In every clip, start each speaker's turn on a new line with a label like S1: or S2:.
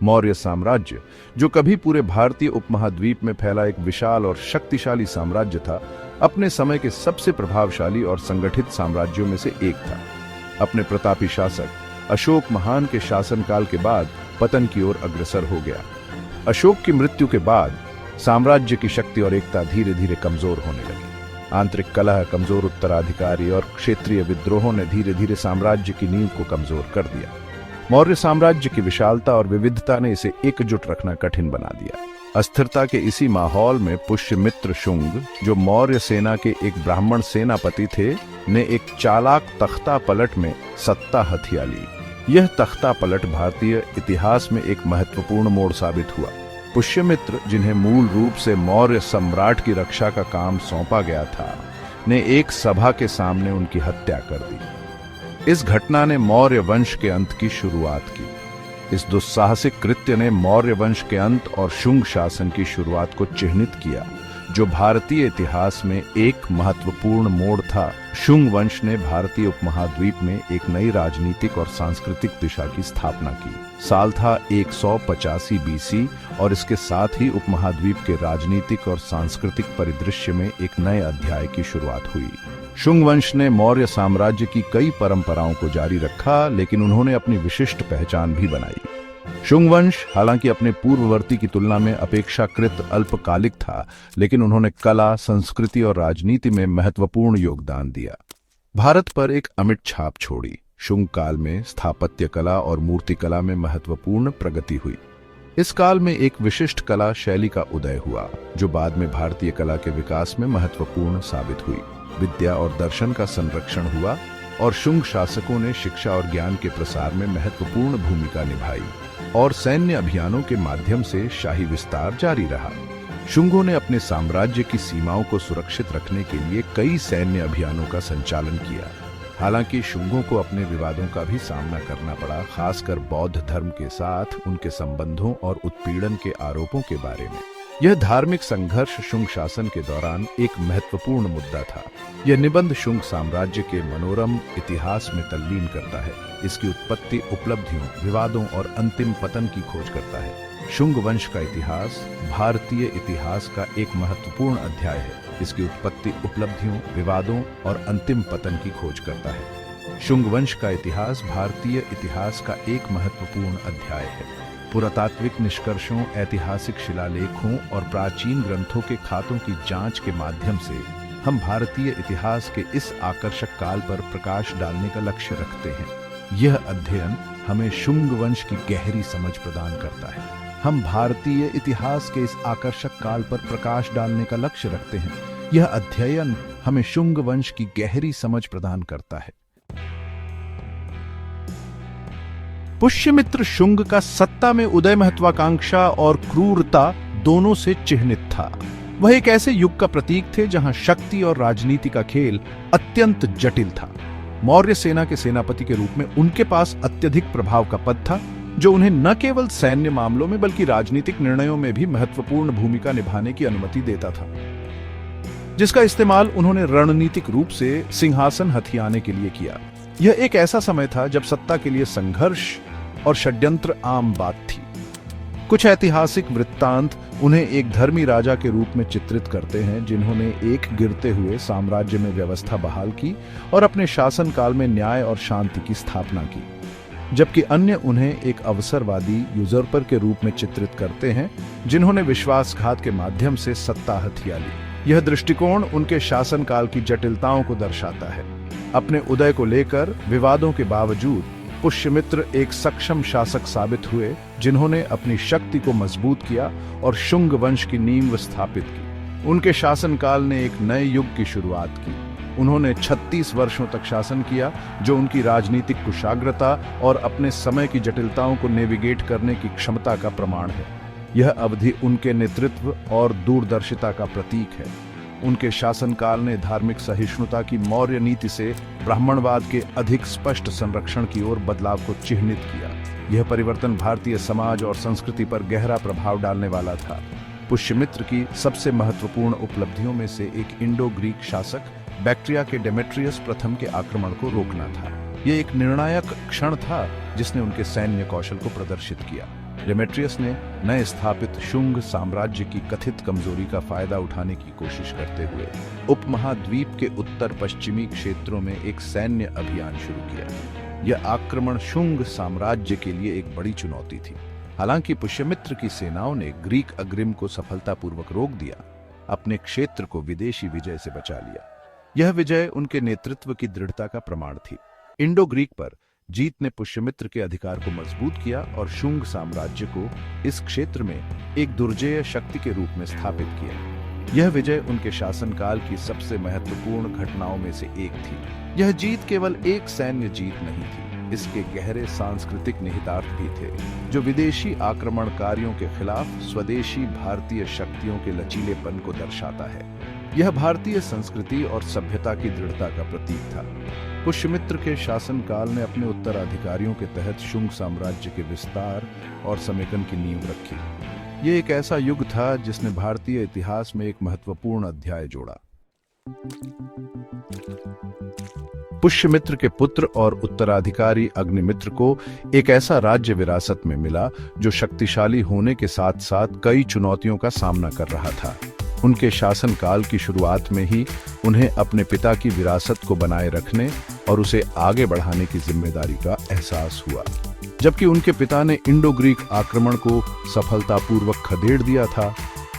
S1: मौर्य साम्राज्य, जो कभी पूरे भारतीय उपमहाद्वीप में फैला एक विशाल और शक्तिशाली साम्राज्य था, अपने समय के सबसे प्रभावशाली और संगठित साम्राज्यों में से एक था। अपने प्रतापी शासक अशोक महान के शासनकाल के बाद पतन की ओर अग्रसर हो गया। अशोक की मृत्यु के बाद साम्राज्य की शक्ति और एकता धीरे धीरे कमजोर होने लगी। आंतरिक कलह, कमजोर उत्तराधिकारी और क्षेत्रीय विद्रोहों ने धीरे धीरे साम्राज्य की नींव को कमजोर कर दिया। मौर्य साम्राज्य की विशालता और विविधता ने इसे एकजुट रखना कठिन बना दिया। अस्थिरता के इसी माहौल में पुष्यमित्र शुंग, जो मौर्य सेना के एक ब्राह्मण सेनापति थे, ने एक चालाक तख्ता पलट में सत्ता हथिया ली। यह तख्ता पलट भारतीय इतिहास में एक महत्वपूर्ण मोड़ साबित हुआ। पुष्यमित्र, जिन्हें मूल रूप से मौर्य सम्राट की रक्षा का काम सौंपा गया था, ने एक सभा के सामने उनकी हत्या कर दी। इस घटना ने मौर्य वंश के अंत की शुरुआत की। इस दुस्साहसिक कृत्य ने मौर्य वंश के अंत और शुंग शासन की शुरुआत को चिह्नित किया, जो भारतीय इतिहास में एक महत्वपूर्ण मोड़ था। शुंग वंश ने भारतीय उपमहाद्वीप में एक नई राजनीतिक और सांस्कृतिक दिशा की स्थापना की। साल था 185 बीसी और इसके साथ ही उपमहाद्वीप के राजनीतिक और सांस्कृतिक परिदृश्य में एक नए अध्याय की शुरुआत हुई। शुंग वंश ने मौर्य साम्राज्य की कई परंपराओं को जारी रखा, लेकिन उन्होंने अपनी विशिष्ट पहचान भी बनाई। शुंग वंश हालांकि अपने पूर्ववर्ती की तुलना में अपेक्षाकृत अल्पकालिक था, लेकिन उन्होंने कला, संस्कृति और राजनीति में महत्वपूर्ण योगदान दिया। भारत पर एक अमिट छाप छोड़ी। शुंग काल में स्थापत्य कला और मूर्तिकला में महत्वपूर्ण प्रगति हुई। इस काल में एक विशिष्ट कला शैली का उदय हुआ, जो बाद में भारतीय कला के विकास में महत्वपूर्ण साबित हुई। विद्या और दर्शन का संरक्षण हुआ और शुंग शासकों ने शिक्षा और ज्ञान के प्रसार में महत्वपूर्ण भूमिका निभाई और सैन्य अभियानों के माध्यम से शाही विस्तार जारी रहा। शुंगों ने अपने साम्राज्य की सीमाओं को सुरक्षित रखने के लिए कई सैन्य अभियानों का संचालन किया। हालांकि शुंगों को अपने विवादों का भी सामना करना पड़ा, खासकर बौद्ध धर्म के साथ उनके संबंधों और उत्पीड़न के आरोपों के बारे में। यह धार्मिक संघर्ष शुंग शासन के दौरान एक महत्वपूर्ण मुद्दा था। यह निबंध शुंग साम्राज्य के मनोरम इतिहास में तल्लीन करता है। इसकी उत्पत्ति, उपलब्धियों, विवादों और अंतिम पतन की खोज करता है। शुंग वंश का इतिहास भारतीय इतिहास का एक महत्वपूर्ण अध्याय है। इसकी उत्पत्ति, उपलब्धियों, विवादों और अंतिम पतन की खोज करता है। शुंग वंश का इतिहास भारतीय इतिहास का एक महत्वपूर्ण अध्याय है। पुरातात्विक निष्कर्षों, ऐतिहासिक शिलालेखों और प्राचीन ग्रंथों के खातों की जांच के माध्यम से हम भारतीय इतिहास के इस आकर्षक काल पर प्रकाश डालने का लक्ष्य रखते हैं। यह अध्ययन हमें शुंग वंश की गहरी समझ प्रदान करता है। हम भारतीय इतिहास के इस आकर्षक काल पर प्रकाश डालने का लक्ष्य रखते हैं। यह अध्ययन हमें शुंग वंश की गहरी समझ प्रदान करता है। पुष्यमित्र शुंग का सत्ता में उदय महत्वाकांक्षा और क्रूरता दोनों से चिह्नित था। वह एक ऐसे युग का प्रतीक थे जहां शक्ति और राजनीति का खेल अत्यंत जटिल था। मौर्य सेना के सेनापति के रूप में उनके पास अत्यधिक प्रभाव का पद था, जो उन्हें न केवल सैन्य मामलों में बल्कि राजनीतिक निर्णयों में भी महत्वपूर्ण भूमिका निभाने की अनुमति देता था, जिसका इस्तेमाल उन्होंने रणनीतिक रूप से सिंहासन हथियाने के लिए किया। यह एक ऐसा समय था जब सत्ता के लिए संघर्ष और षड्यंत्र आम बात थी। कुछ ऐतिहासिक वृत्तांत उन्हें एक धर्मी राजा के रूप में चित्रित करते हैं, जिन्होंने एक गिरते हुए साम्राज्य में व्यवस्था बहाल की और अपने शासनकाल में न्याय और शांति की स्थापना की, जबकि अन्य उन्हें एक अवसरवादी यूजर्पर के रूप में चित्रित करते हैं, जिन्होंने विश्वासघात के माध्यम से सत्ता हथिया ली। यह दृष्टिकोण उनके शासनकाल की जटिलताओं को दर्शाता है। अपने उदय को लेकर विवादों के बावजूद पुष्यमित्र एक सक्षम शासक साबित हुए, जिन्होंने अपनी शक्ति को मजबूत किया और शुंग वंश की नींव स्थापित की। उनके शासनकाल ने एक नए युग की शुरुआत की। उन्होंने 36 वर्षों तक शासन किया, जो उनकी राजनीतिक कुशाग्रता और अपने समय की जटिलताओं को नेविगेट करने की क्षमता का प्रमाण है। यह अवधि उनके नेतृत्व और दूरदर्शिता का प्रतीक है। उनके शासनकाल ने धार्मिक सहिष्णुता की मौर्य नीति से ब्राह्मणवाद के अधिक स्पष्ट संरक्षण की ओर बदलाव को चिह्नित किया। यह परिवर्तन भारतीय समाज और संस्कृति पर गहरा प्रभाव डालने वाला था। पुष्यमित्र की सबसे महत्वपूर्ण उपलब्धियों में से एक इंडो ग्रीक शासक बैक्ट्रिया के डेमेट्रियस प्रथम के आक्रमण को रोकना था। यह एक निर्णायक क्षण था जिसने उनके सैन्य कौशल को प्रदर्शित किया। डेमेट्रियस ने नए स्थापित शुंग साम्राज्य की कथित कमजोरी का फायदा उठाने की कोशिश करते हुए उपमहाद्वीप के उत्तर पश्चिमी क्षेत्रों में एक सैन्य अभियान शुरू किया। यह आक्रमण शुंग साम्राज्य के लिए एक बड़ी चुनौती थी। हालांकि पुष्यमित्र की सेनाओं ने ग्रीक अग्रिम को सफलतापूर्वक रोक दिया, अपने क्षेत्र को विदेशी विजय से बचा लिया। यह विजय उनके नेतृत्व की दृढ़ता का प्रमाण थी। इंडो ग्रीक पर जीत ने पुष्यमित्र के अधिकार को मजबूत किया और शुंग साम्राज्य को इस क्षेत्र में एक दुर्जेय शक्ति के रूप में स्थापित किया। यह विजय उनके शासनकाल की सबसे महत्वपूर्ण घटनाओं में से एक थी। यह जीत केवल एक सैन्य जीत नहीं थी, इसके गहरे सांस्कृतिक निहितार्थ भी थे, जो विदेशी आक्रमणकारियों के खिलाफ स्वदेशी भारतीय शक्तियों के लचीलेपन को दर्शाता है। यह भारतीय संस्कृति और सभ्यता की दृढ़ता का प्रतीक था। पुष्यमित्र के शासनकाल ने अपने उत्तराधिकारियों के तहत शुंग साम्राज्य के विस्तार और समेकन की नींव रखी। यह एक ऐसा युग था जिसने भारतीय इतिहास में एक महत्वपूर्ण अध्याय जोड़ा। पुष्यमित्र के पुत्र और उत्तराधिकारी अग्निमित्र को एक ऐसा राज्य विरासत में मिला जो शक्तिशाली होने के साथ साथ कई चुनौतियों का सामना कर रहा था। उनके शासनकाल की शुरुआत में ही उन्हें अपने पिता की विरासत को बनाए रखने और उसे आगे बढ़ाने की जिम्मेदारी का एहसास हुआ। जबकि उनके पिता ने इंडो ग्रीक आक्रमण को सफलतापूर्वक खदेड़ दिया था,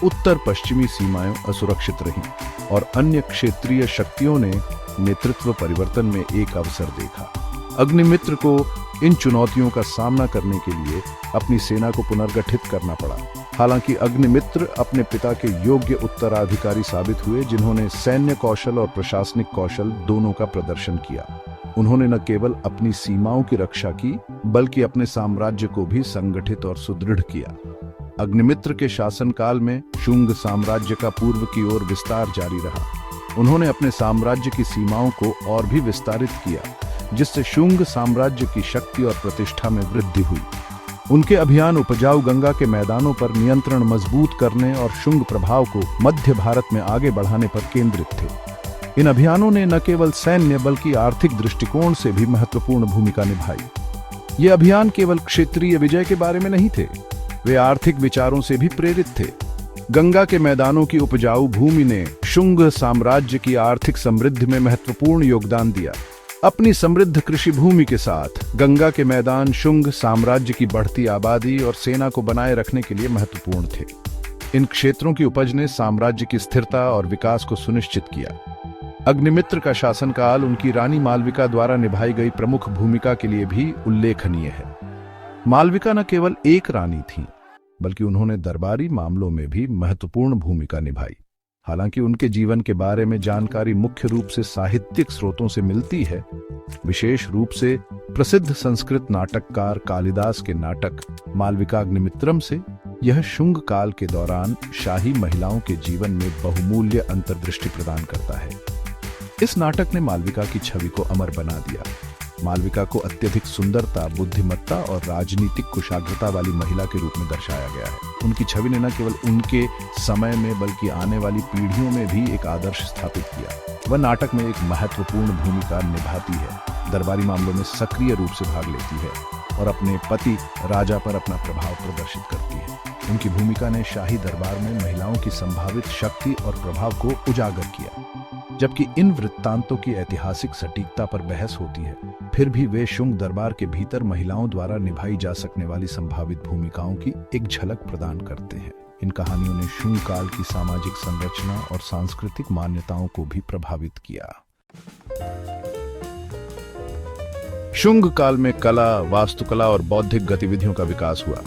S1: उत्तर पश्चिमी सीमाएं असुरक्षित रहीं और अन्य क्षेत्रीय शक्तियों ने नेतृत्व परिवर्तन में एक अवसर देखा। अग्निमित्र को इन चुनौतियों का सामना करने के लिए अपनी सेना को पुनर्गठित करना पड़ा। हालांकि अग्निमित्र अपने पिता के योग्य उत्तराधिकारी साबित हुए, जिन्होंने सैन्य कौशल और प्रशासनिक कौशल दोनों का प्रदर्शन किया। उन्होंने न केवल अपनी सीमाओं की रक्षा की, बल्कि अपने साम्राज्य को भी संगठित और सुदृढ़ किया। अग्निमित्र के शासनकाल में शुंग साम्राज्य का पूर्व की ओर विस्तार जारी रहा। उन्होंने अपने साम्राज्य की सीमाओं को और भी विस्तारित किया, जिससे शुंग साम्राज्य की शक्ति और प्रतिष्ठा में वृद्धि हुई। उनके अभियान उपजाऊ गंगा के मैदानों पर नियंत्रण मजबूत करने और शुंग प्रभाव को मध्य भारत में आगे बढ़ाने पर केंद्रित थे। इन अभियानों ने न केवल सैन्य बल्कि आर्थिक दृष्टिकोण से भी महत्वपूर्ण भूमिका निभाई। ये अभियान केवल क्षेत्रीय विजय के बारे में नहीं थे, वे आर्थिक विचारों से भी प्रेरित थे। गंगा के मैदानों की उपजाऊ भूमि ने शुंग साम्राज्य की आर्थिक समृद्धि में महत्वपूर्ण योगदान दिया। अपनी समृद्ध कृषि भूमि के साथ गंगा के मैदान शुंग साम्राज्य की बढ़ती आबादी और सेना को बनाए रखने के लिए महत्वपूर्ण थे। इन क्षेत्रों की उपज ने साम्राज्य की स्थिरता और विकास को सुनिश्चित किया। अग्निमित्र का शासनकाल उनकी रानी मालविका द्वारा निभाई गई प्रमुख भूमिका के लिए भी उल्लेखनीय है। मालविका न केवल एक रानी थीं, बल्कि उन्होंने दरबारी मामलों में भी महत्वपूर्ण भूमिका निभाई। हालांकि उनके जीवन के बारे में जानकारी मुख्य रूप से साहित्यिक स्रोतों से मिलती है, विशेष रूप से प्रसिद्ध संस्कृत नाटककार कालिदास के नाटक मालविकाग्निमित्रम से। यह शुंग काल के दौरान शाही महिलाओं के जीवन में बहुमूल्य अंतर्दृष्टि प्रदान करता है। इस नाटक ने मालविका की छवि को अमर बना दिया। मालविका को अत्यधिक सुंदरता, बुद्धिमत्ता और राजनीतिक कुशाग्रता वाली महिला के रूप में दर्शाया गया है। उनकी छवि ने न केवल उनके समय में बल्कि आने वाली पीढ़ियों में भी एक आदर्श स्थापित किया। वह नाटक में एक महत्वपूर्ण भूमिका निभाती है, दरबारी मामलों में सक्रिय रूप से भाग लेती है और अपने पति राजा पर अपना प्रभाव प्रदर्शित करती है। उनकी भूमिका ने शाही दरबार में महिलाओं की संभावित शक्ति और प्रभाव को उजागर किया। जबकि इन वृत्तांतों की ऐतिहासिक सटीकता पर बहस होती है, फिर भी वे शुंग दरबार के भीतर महिलाओं द्वारा निभाई जा सकने वाली संभावित भूमिकाओं की एक झलक प्रदान करते हैं। इन कहानियों ने शुंग काल की सामाजिक संरचना और सांस्कृतिक मान्यताओं को भी प्रभावित किया। शुंग काल में कला, वास्तुकला और बौद्धिक गतिविधियों का विकास हुआ।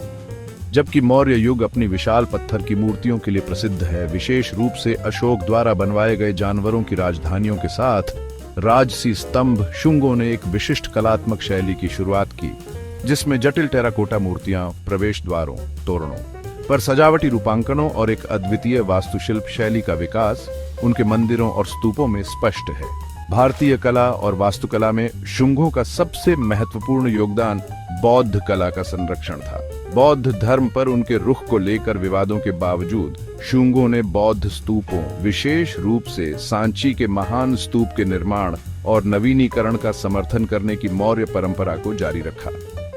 S1: जबकि मौर्य युग अपनी विशाल पत्थर की मूर्तियों के लिए प्रसिद्ध है, विशेष रूप से अशोक द्वारा बनवाए गए जानवरों की राजधानियों के साथ राजसी स्तंभ, शुंगों ने एक विशिष्ट कलात्मक शैली की शुरुआत की, जिसमें जटिल टेराकोटा मूर्तियां, प्रवेश द्वारों, तोरणों पर सजावटी रूपांकनों और एक अद्वितीय वास्तुशिल्प शैली का विकास उनके मंदिरों और स्तूपों में स्पष्ट है। भारतीय कला और वास्तुकला में शुंगों का सबसे महत्वपूर्ण योगदान बौद्ध कला का संरक्षण था। बौद्ध धर्म पर उनके रुख को लेकर विवादों के बावजूद शुंगों ने बौद्ध स्तूपों, विशेष रूप से सांची के महान स्तूप के निर्माण और नवीनीकरण का समर्थन करने की मौर्य परंपरा को जारी रखा।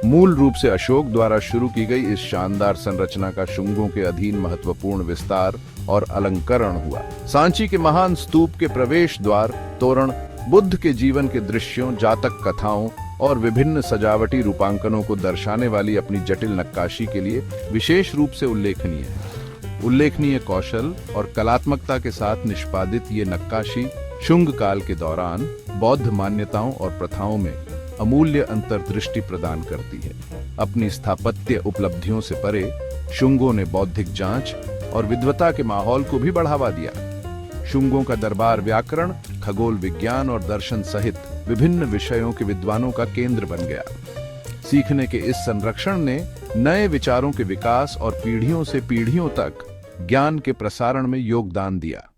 S1: मूल रूप से अशोक द्वारा शुरू की गई इस शानदार संरचना का शुंगों के अधीन महत्वपूर्ण विस्तार और अलंकरण हुआ। सांची के महान स्तूप के प्रवेश द्वार, तोरण बुद्ध के जीवन के दृश्यों, जातक कथाओं और विभिन्न सजावटी रूपांकनों को दर्शाने वाली अपनी जटिल नक्काशी के लिए विशेष रूप से उल्लेखनीय है। उल्लेखनीय कौशल और कलात्मकता के साथ निष्पादित ये नक्काशी शुंग काल के दौरान बौद्ध मान्यताओं और प्रथाओं में अमूल्य अंतर्दृष्टि प्रदान करती है। अपनी स्थापत्य उपलब्धियों से परे शुंगों ने बौद्धिक जांच और विद्वता के माहौल को भी बढ़ावा दिया। शुंगों का दरबार व्याकरण, खगोल विज्ञान और दर्शन सहित विभिन्न विषयों के विद्वानों का केंद्र बन गया। सीखने के इस संरक्षण ने नए विचारों के विकास और पीढ़ियों से पीढ़ियों तक ज्ञान के प्रसारण में योगदान दिया।